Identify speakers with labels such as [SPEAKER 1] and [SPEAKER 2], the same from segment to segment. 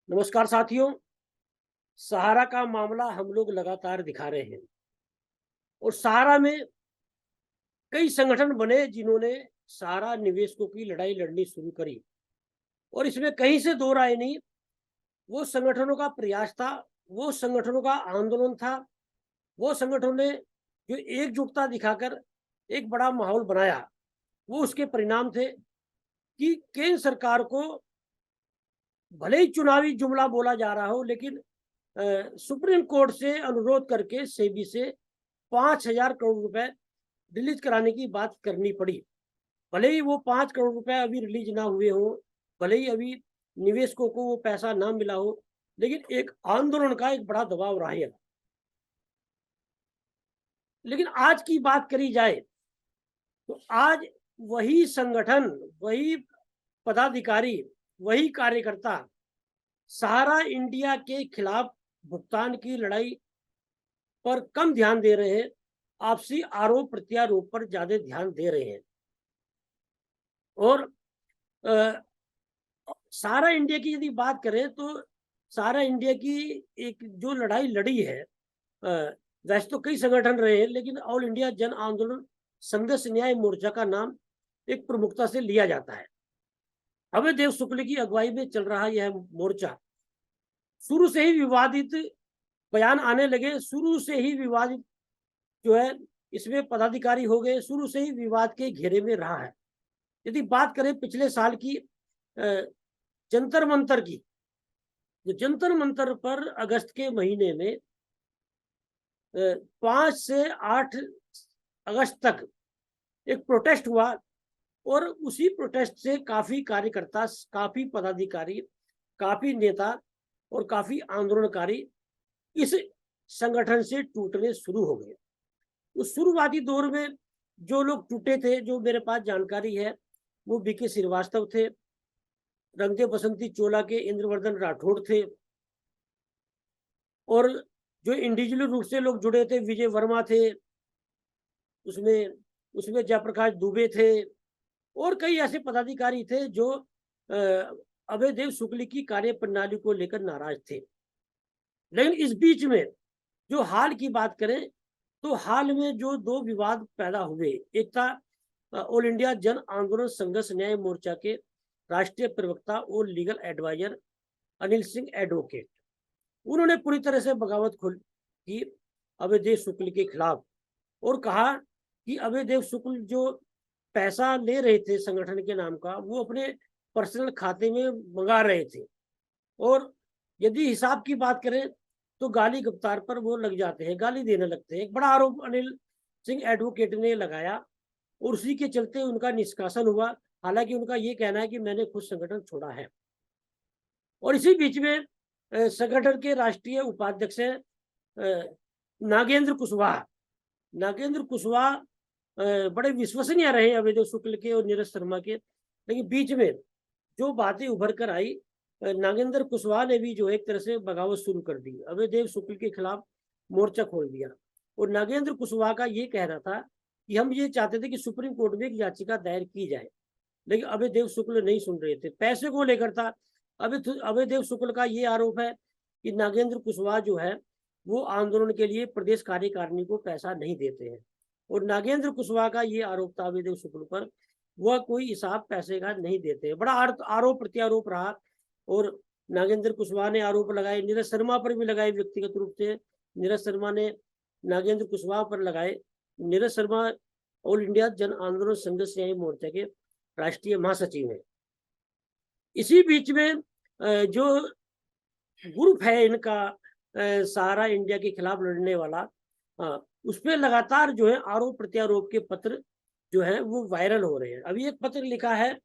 [SPEAKER 1] नमस्कार साथियों। सहारा का मामला हम लोग लगातार दिखा रहे हैं और सहारा में कई संगठन बने जिन्होंने सहारा निवेशकों की लड़ाई लड़नी शुरू करी और इसमें कहीं से दो राय नहीं। वो संगठनों का प्रयास था, वो संगठनों का आंदोलन था, वो संगठनों ने जो एकजुटता दिखाकर एक बड़ा माहौल बनाया, वो उसके परिणाम थे कि केंद्र सरकार को भले ही चुनावी जुमला बोला जा रहा हो, लेकिन सुप्रीम कोर्ट से अनुरोध करके सेबी से 5,000 करोड़ रुपए रिलीज कराने की बात करनी पड़ी। भले ही वो 5 करोड़ रुपए अभी रिलीज ना हुए हों, भले ही अभी निवेशकों को वो पैसा ना मिला हो, लेकिन एक आंदोलन का एक बड़ा दबाव रहेगा। लेकिन आज की बात करी जाए तो आज वही संगठन, वही पदाधिकारी, वही कार्यकर्ता सहारा इंडिया के खिलाफ भुगतान की लड़ाई पर कम ध्यान दे रहे हैं, आपसी आरोप प्रत्यारोप पर ज्यादा ध्यान दे रहे हैं। और अ, सहारा इंडिया की यदि बात करें तो सहारा इंडिया की एक जो लड़ाई लड़ी है, वैसे तो कई संगठन रहे हैं, लेकिन ऑल इंडिया जन आंदोलन संघर्ष न्याय मोर्चा का नाम एक प्रमुखता से लिया जाता है। अभय देव शुक्ल की अगुवाई में चल रहा यह मोर्चा शुरू से ही विवादित बयान आने लगे, शुरू से ही विवादित जो है इसमें पदाधिकारी हो गए, शुरू से ही विवाद के घेरे में रहा है। यदि बात करें पिछले साल की जंतर मंतर की, तो जंतर मंतर पर अगस्त के महीने में 5 से 8 अगस्त तक एक प्रोटेस्ट हुआ और उसी प्रोटेस्ट से काफी कार्यकर्ता, काफी पदाधिकारी, काफी नेता और काफी आंदोलनकारी इस संगठन से टूटने शुरू हो गए। उस शुरुआती दौर में जो लोग टूटे थे, जो मेरे पास जानकारी है, वो बीके श्रीवास्तव थे, रंगदे बसंती चोला के इंद्रवर्धन राठौड़ थे और जो इंडिविजुअल रूप से लोग जुड़े थे, विजय वर्मा थे, उसमें उसमें जयप्रकाश दुबे थे और कई ऐसे पदाधिकारी थे जो अभय देव शुक्ल की कार्य प्रणाली को लेकर नाराज थे। लेकिन इस बीच में जो हाल की बात करें तो हाल में जो दो विवाद पैदा हुए, एक था ऑल इंडिया जन आंदोलन संघर्ष न्याय मोर्चा के राष्ट्रीय प्रवक्ता और legal advisor Anil Singh advocate. उन्होंने पूरी तरह से बगावत खोल की अभय देव शुक्ल के खिलाफ और कहा कि अभय देव शुक्ल जो पैसा ले रहे थे संगठन के नाम का, वो अपने पर्सनल खाते में मंगा रहे थे और यदि हिसाब की बात करें तो गाली गफ्तार पर वो लग जाते हैं, गाली देने लगते हैं। एक बड़ा आरोप अनिल सिंह एडवोकेट ने लगाया और उसी के चलते उनका निष्कासन हुआ। हालांकि उनका ये कहना है कि मैंने खुद संगठन छोड़ा है। और इसी बीच में संगठन के राष्ट्रीय उपाध्यक्ष हैं नागेंद्र कुशवाहा। नागेंद्र कुशवाहा बड़े विश्वसनीय रहे अभय देव शुक्ल के और नीरज शर्मा के, लेकिन बीच में जो बातें उभर कर आई, नागेंद्र कुशवाहा ने भी जो एक तरह से बगावत शुरू कर दी, अभय देव शुक्ल के खिलाफ मोर्चा खोल दिया। और नागेंद्र कुशवाहा का ये कहना था कि हम ये चाहते थे कि सुप्रीम कोर्ट में एक याचिका दायर की जाए, लेकिन अभय देव शुक्ल नहीं सुन रहे थे, पैसे को लेकर था। अभय देव शुक्ल का ये आरोप है कि नागेंद्र कुशवाहा जो है वो आंदोलन के लिए प्रदेश कार्यकारिणी को पैसा नहीं देते हैं और नागेंद्र कुशवाहा का ये आरोप था अभय देव शुक्ल पर, वह कोई हिसाब पैसे का नहीं देते। बड़ा आरोप प्रत्यारोप रहा और नागेंद्र कुशवाहा ने आरोप लगाए, नीरज शर्मा पर भी लगाए व्यक्तिगत रूप से। नीरज शर्मा ने नागेंद्र कुशवाहा पर लगाए। नीरज शर्मा ऑल इंडिया जन आंदोलन संघर्ष न्याय मोर्चा के राष्ट्रीय महासचिव हैं। इसी बीच में जो ग्रुप है इनका सहारा इंडिया के खिलाफ लड़ने वाला, उस पर लगातार जो है आरोप प्रत्यारोप के पत्र जो है वो वायरल हो रहे हैं। अभी एक पत्र लिखा है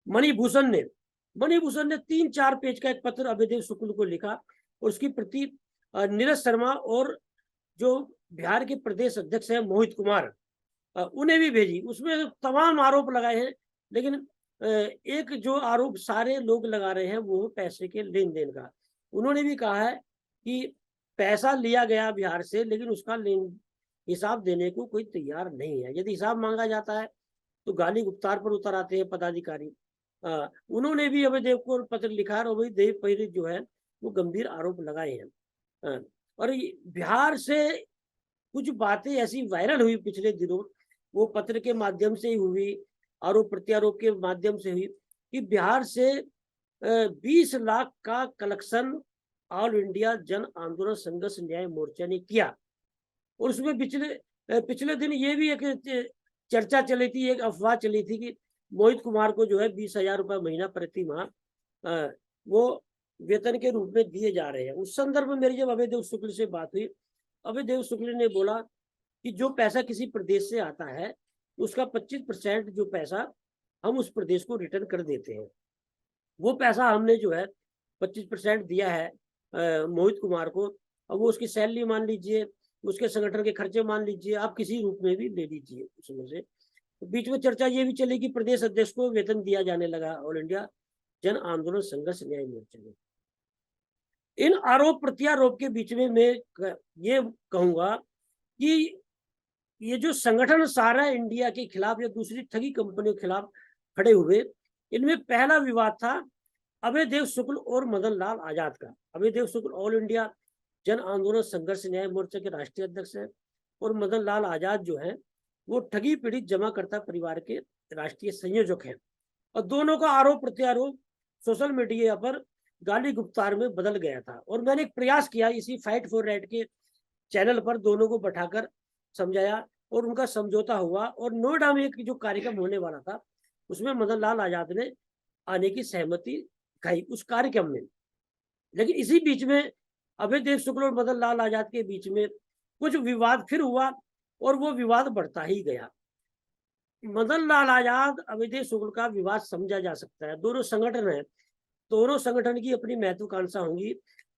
[SPEAKER 1] मणिभूषण ने 3-4 पेज का एक पत्र अभय देव शुक्ल को लिखा और उसकी प्रति नीरज शर्मा और जो बिहार के प्रदेश अध्यक्ष है मोहित कुमार, उन्हें भी भेजी। उसमें तमाम आरोप लगाए हैं, लेकिन एक जो आरोप सारे लोग लगा रहे हैं वो पैसे के लेन देन का। उन्होंने भी कहा है कि पैसा लिया गया बिहार से, लेकिन उसका हिसाब देने को कोई तैयार नहीं है। यदि हिसाब मांगा जाता है तो गाली गुप्तार पर उतर आते हैं पदाधिकारी उन्होंने भी अभय देव को पत्र लिखा और अभय देव पर जो है वो गंभीर आरोप लगाए हैं। और बिहार से कुछ बातें ऐसी वायरल हुई पिछले दिनों, वो पत्र के माध्यम से ही हुई, आरोप प्रत्यारोप के माध्यम से हुई, कि बिहार से 20 लाख का कलेक्शन ऑल इंडिया जन आंदोलन संघर्ष न्याय मोर्चा ने किया। और उसमें पिछले दिन ये भी एक चर्चा चली थी, एक अफवाह चली थी कि मोहित कुमार को जो है 20,000 रुपये महीना प्रति माह वो वेतन के रूप में दिए जा रहे हैं। उस संदर्भ में मेरी जब अभय देव शुक्ल से बात हुई, अभय देव शुक्ल ने बोला कि जो पैसा किसी प्रदेश से आता है उसका 25% जो पैसा हम उस प्रदेश को रिटर्न कर देते हैं। वो पैसा हमने जो है 25% दिया है मोहित कुमार को, अब वो उसकी सैलरी मान लीजिए, उसके संगठन के खर्चे मान लीजिए, आप किसी रूप में भी ले लीजिए उसमें से। तो बीच में चर्चा ये भी चली कि प्रदेश अध्यक्ष को वेतन दिया जाने लगा ऑल इंडिया जन आंदोलन संघर्ष न्याय मोर्चा में। इन आरोप प्रत्यारोप के बीच में मैं ये कहूंगा कि ये जो संगठन सारा इंडिया के खिलाफ या दूसरी ठगी कंपनियों के खिलाफ खड़े हुए, इनमें पहला विवाद था अभय देव शुक्ल और मदन लाल आजाद का। अभय देव शुक्ल ऑल इंडिया जन आंदोलन संघर्ष न्याय मोर्चा के राष्ट्रीय अध्यक्ष हैं और मदन लाल आजाद जो है वो ठगी पीड़ित जमाकर्ता परिवार के राष्ट्रीय संयोजक हैं। और दोनों का आरोप प्रत्यारोप सोशल मीडिया पर गाली गुप्तार में बदल गया था। और मैंने एक प्रयास किया इसी फाइट फॉर राइट के चैनल पर, दोनों को बैठाकर समझाया और उनका समझौता हुआ। और नोएडा में एक जो कार्यक्रम होने वाला था उसमें मदन लाल आजाद ने आने की सहमति दिखाई उस कार्यक्रम में। लेकिन इसी बीच में अभय देव शुक्ल और मदन लाल आजाद के बीच में कुछ विवाद फिर हुआ और वो विवाद बढ़ता ही गया। मदन लाल आजाद अभय देव शुक्ल का विवाद समझा जा सकता है, दोनों संगठन है, दोनों संगठन की अपनी महत्वाकांक्षा होंगी,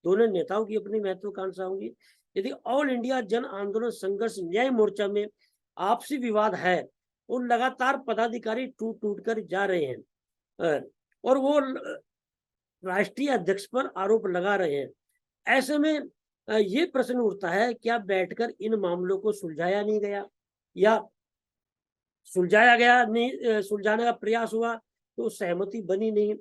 [SPEAKER 1] दोनों नेताओं की अपनी महत्वाकांक्षा होंगी। यदि ऑल इंडिया जन आंदोलन संघर्ष न्याय मोर्चा में आपसी विवाद है और लगातार पदाधिकारी टूट टूट कर जा रहे हैं और वो राष्ट्रीय अध्यक्ष पर आरोप लगा रहे हैं, ऐसे में ये प्रश्न उठता है क्या बैठकर इन मामलों को सुलझाया नहीं गया या सुलझाया गया नहीं, सुलझाने का प्रयास हुआ तो सहमति बनी नहीं।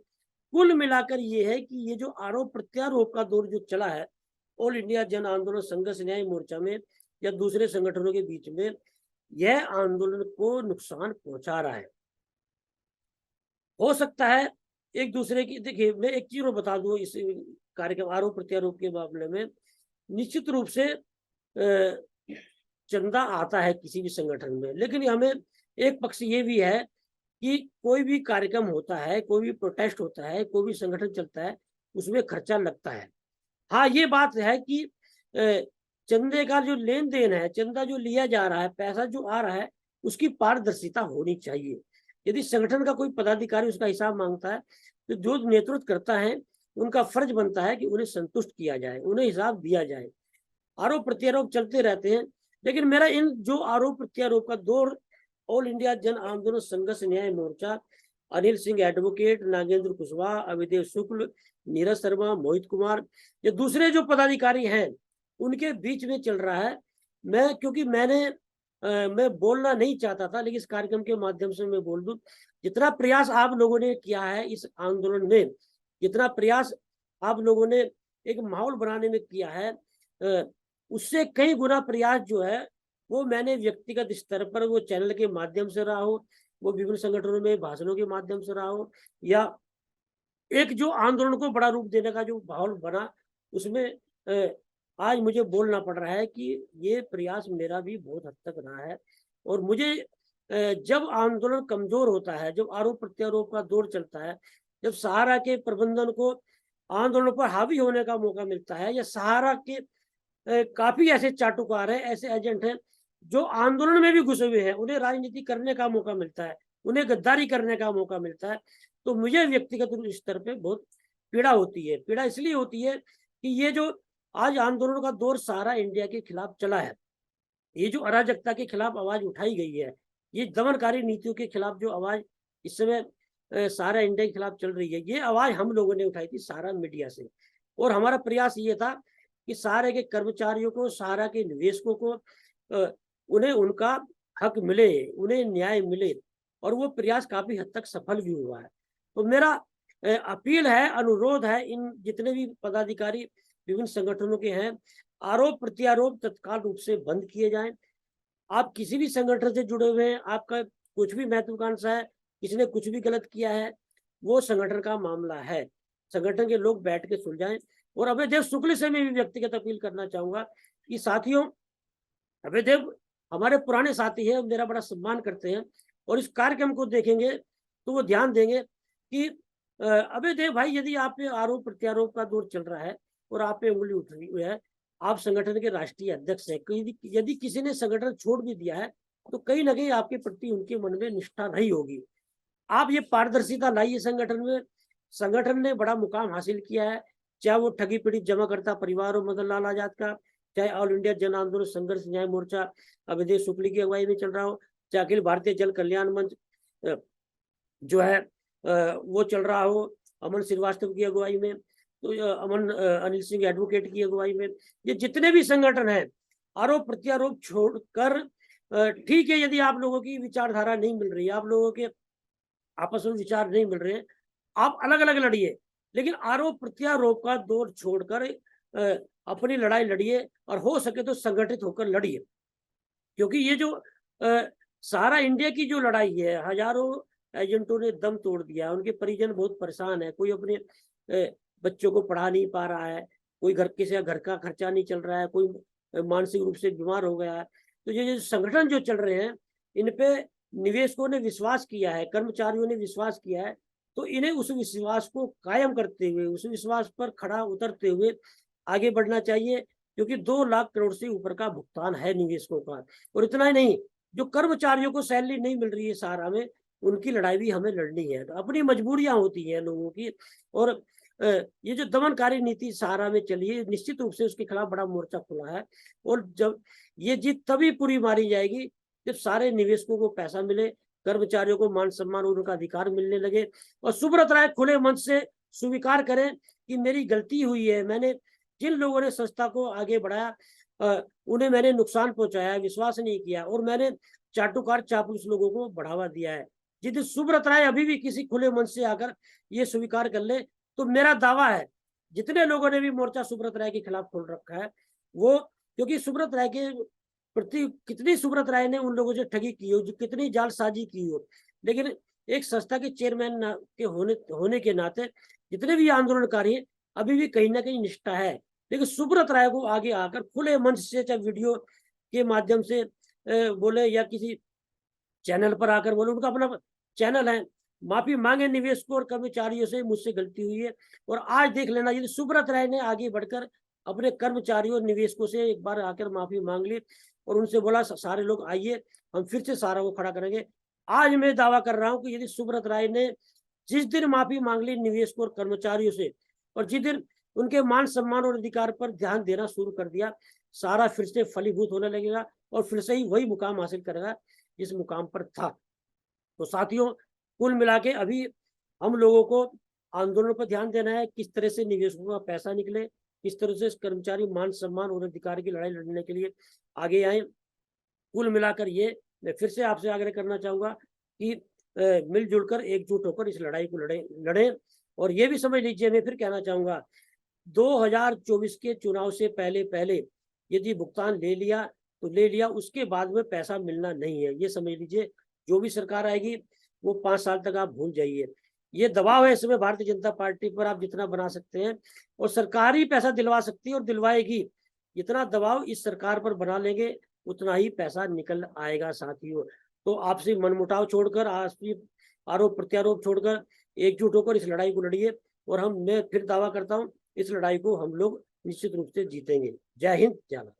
[SPEAKER 1] कुल मिलाकर ये है कि ये जो आरोप प्रत्यारोप का दौर जो चला है ऑल इंडिया जन आंदोलन संघर्ष न्याय मोर्चा में या दूसरे संगठनों के बीच में, यह आंदोलन को नुकसान पहुंचा रहा है। हो सकता है एक दूसरे की, देखिए मैं एक चीज बता दूं इस कार्यक्रम आरोप प्रत्यारोप के मामले में, निश्चित रूप से चंदा आता है किसी भी संगठन में, लेकिन हमें एक पक्ष ये भी है कि कोई भी कार्यक्रम होता है, कोई भी प्रोटेस्ट होता है, कोई भी संगठन चलता है, उसमें खर्चा लगता है। हाँ, ये बात है कि चंदे का जो लेन देन है, चंदा जो लिया जा रहा है, पैसा जो आ रहा है, उसकी पारदर्शिता होनी चाहिए। यदि संगठन का कोई पदाधिकारी उसका हिसाब मांगता है तो जो नेतृत्व करता है उनका फर्ज बनता है कि उन्हें संतुष्ट किया जाए, उन्हें हिसाब दिया जाए। आरोप प्रत्यारोप चलते रहते हैं, लेकिन मेरा इन जो आरोप प्रत्यारोप का दौर ऑल इंडिया जन आंदोलन संघर्ष न्याय मोर्चा, अनिल सिंह एडवोकेट, नागेंद्र कुशवाहा, अभय देव शुक्ल, नीरज शर्मा, मोहित कुमार, ये दूसरे जो पदाधिकारी हैं उनके बीच में चल रहा है। क्योंकि मैं बोलना नहीं चाहता था, लेकिन इस कार्यक्रम के माध्यम से मैं बोल दूं, जितना प्रयास आप लोगों ने किया है इस आंदोलन में, जितना प्रयास आप लोगों ने एक माहौल बनाने में किया है, उससे कई गुना प्रयास जो है वो मैंने व्यक्तिगत स्तर पर, वो चैनल के माध्यम से रहा हो, वो विभिन्न संगठनों में भाषणों के माध्यम से रहा हो, या एक जो आंदोलन को बड़ा रूप देने का जो माहौल बना, उसमें आज मुझे बोलना पड़ रहा है कि ये प्रयास मेरा भी बहुत हद तक रहा है। और मुझे जब आंदोलन कमजोर होता है, जब आरोप प्रत्यारोप का दौर चलता है, जब सहारा के प्रबंधन को आंदोलन पर हावी होने का मौका मिलता है, या सहारा के काफी ऐसे चाटुकार हैं, ऐसे एजेंट हैं जो आंदोलन में भी घुसे हुए हैं, उन्हें राजनीति करने का मौका मिलता है, उन्हें गद्दारी करने का मौका मिलता है, तो मुझे व्यक्तिगत स्तर पे बहुत पीड़ा होती है। पीड़ा इसलिए होती है कि ये जो आज आंदोलन का दौर सारा इंडिया के खिलाफ चला है, ये जो अराजकता के खिलाफ आवाज उठाई गई है, ये दमनकारी नीतियों के खिलाफ जो आवाज इस समय सारा इंडिया के खिलाफ चल रही है, ये आवाज हम लोगों ने उठाई थी सारा मीडिया से। और हमारा प्रयास ये था कि सारे के कर्मचारियों को, सारा के निवेशकों को उन्हें उनका हक मिले, उन्हें न्याय मिले, और वो प्रयास काफी हद तक सफल भी हुआ है। तो मेरा अपील है, अनुरोध है, इन जितने भी पदाधिकारी विभिन्न संगठनों के हैं, आरोप प्रत्यारोप तत्काल रूप से बंद किए जाएं। आप किसी भी संगठन से जुड़े हुए हैं, आपका कुछ भी महत्वाकांक्षा है, किसी ने कुछ भी गलत किया है, वो संगठन का मामला है, संगठन के लोग बैठ के सुलझाएं। और अभय देव शुक्ल से मैं भी व्यक्तिगत अपील करना चाहूंगा कि साथियों, अभय देव हमारे पुराने साथी हैं, मेरा बड़ा सम्मान करते हैं, और इस कार्यक्रम को देखेंगे तो वो ध्यान देंगे कि अभय देव भाई, यदि आप पे आरोप प्रत्यारोप का दौर चल रहा है और आप पे उंगली उठ रही है, आप संगठन के राष्ट्रीय अध्यक्ष हैं, यदि किसी ने संगठन छोड़ भी दिया है तो कहीं ना कहीं आपके प्रति उनके मन में निष्ठा नहीं होगी। आप ये पारदर्शिता लाइए संगठन में। संगठन ने बड़ा मुकाम हासिल किया है, चाहे वो ठगी पीड़ित जमाकर्ता परिवार हो मदन लाल आजाद का, चाहे ऑल इंडिया जन आंदोलन संघर्ष न्याय मोर्चा अभय देव शुक्ल की अगुवाई में चल रहा हो, चाहे अखिल भारतीय जल कल्याण मंच जो है वो चल रहा हो अमन श्रीवास्तव की अगुवाई में, तो अमन अनिल सिंह एडवोकेट की अगुवाई में, ये जितने भी संगठन हैं, आरोप प्रत्यारोप छोड़कर, ठीक है, यदि आप लोगों की विचारधारा नहीं मिल रही है, आप लोगों के आपस में विचार नहीं मिल रहे हैं, आप अलग अलग लड़िए, लेकिन आरोप प्रत्यारोप का दौर छोड़कर अपनी लड़ाई लड़िए, और हो सके तो संगठित होकर लड़िए। क्योंकि ये जो सारा इंडिया की जो लड़ाई है, हजारों एजेंटों ने दम तोड़ दिया, उनके परिजन बहुत परेशान है, कोई अपने बच्चों को पढ़ा नहीं पा रहा है, कोई किसी का घर का खर्चा नहीं चल रहा है, कोई मानसिक रूप से बीमार हो गया है। तो ये संगठन जो चल रहे हैं, इन पे निवेशकों ने विश्वास किया है, कर्मचारियों ने विश्वास किया है, तो इन्हें उस विश्वास को कायम करते हुए, उस विश्वास पर खड़ा उतरते हुए आगे बढ़ना चाहिए, क्योंकि 2 लाख करोड़ से ऊपर का भुगतान है निवेशकों का। और इतना ही नहीं, जो कर्मचारियों को सैलरी नहीं मिल रही है सहारा में, उनकी लड़ाई भी हमें लड़नी है। तो अपनी मजबूरियां होती हैं लोगों की, और ये जो दमनकारी नीति सहारा में चली है, निश्चित रूप से उसके खिलाफ बड़ा मोर्चा खुला है। और जब ये जीत तभी पूरी मारी जाएगी जब सारे निवेशकों को पैसा मिले, कर्मचारियों को मान सम्मान और उनका अधिकार मिलने लगे, और सुब्रत राय खुले मंच से स्वीकार करें कि मेरी गलती हुई है, मैंने जिन लोगों ने संस्था को आगे बढ़ाया उन्हें मैंने नुकसान पहुंचाया, विश्वास नहीं किया, और मैंने चाटुकार चापलूस लोगों को बढ़ावा दिया है। यदि सुब्रत राय अभी भी किसी खुले मंच से आकर ये स्वीकार कर ले, तो मेरा दावा है, जितने लोगों ने भी मोर्चा सुब्रत राय के खिलाफ खोल रखा है, वो, क्योंकि सुब्रत राय के प्रति कितनी सुब्रत राय ने उन लोगों से ठगी की हो, जो कितनी जालसाजी की हो, लेकिन एक संस्था के चेयरमैन के होने के नाते जितने भी आंदोलनकारी हैं, अभी भी कहीं ना कहीं निष्ठा है। लेकिन सुब्रत राय को आगे आकर खुले मंच से, चाहे वीडियो के माध्यम से बोले या किसी चैनल पर आकर बोले, उनका अपना चैनल है, माफी मांगे निवेशकों और कर्मचारियों से, मुझसे गलती हुई है। और आज देख लेना, यदि सुब्रत राय ने आगे बढ़कर अपने कर्मचारियों और निवेशकों से एक बार आकर माफी मांग ली और उनसे बोला सारे लोग आइए, हम फिर से सारा को खड़ा करेंगे, आज मैं दावा कर रहा हूं कि यदि सुब्रत राय ने जिस दिन माफी मांग ली निवेशकों और कर्मचारियों से, और जिस दिन उनके मान सम्मान और अधिकार पर ध्यान देना शुरू कर दिया, सारा फिर से फलीभूत होने लगेगा और फिर से ही वही मुकाम हासिल करेगा जिस मुकाम पर था। तो साथियों, कुल मिला के अभी हम लोगों को आंदोलन पर ध्यान देना है, किस तरह से निवेशकों का पैसा निकले, किस तरह से कर्मचारी मान सम्मान और अधिकार की लड़ाई लड़ने के लिए आगे आए। कुल मिलाकर ये मैं फिर से आपसे आग्रह करना चाहूंगा कि मिलजुल कर एकजुट होकर इस लड़ाई को लड़ें। और ये भी समझ लीजिए, मैं फिर कहना चाहूंगा, 2024 के चुनाव से पहले यदि भुगतान ले लिया तो ले लिया, उसके बाद में पैसा मिलना नहीं है, ये समझ लीजिए। जो भी सरकार आएगी वो 5 साल तक आप भूल जाइए। ये दबाव है इस समय भारतीय जनता पार्टी पर, आप जितना बना सकते हैं, और सरकार ही पैसा दिलवा सकती है और दिलवाएगी। जितना दबाव इस सरकार पर बना लेंगे उतना ही पैसा निकल आएगा साथियों। तो आपसे मनमुटाव छोड़कर, आपसी आरोप प्रत्यारोप छोड़कर एकजुट होकर इस लड़ाई को लड़िए, और मैं फिर दावा करता हूं, इस लड़ाई को हम लोग निश्चित रूप से जीतेंगे। जय हिंद, जय भारत।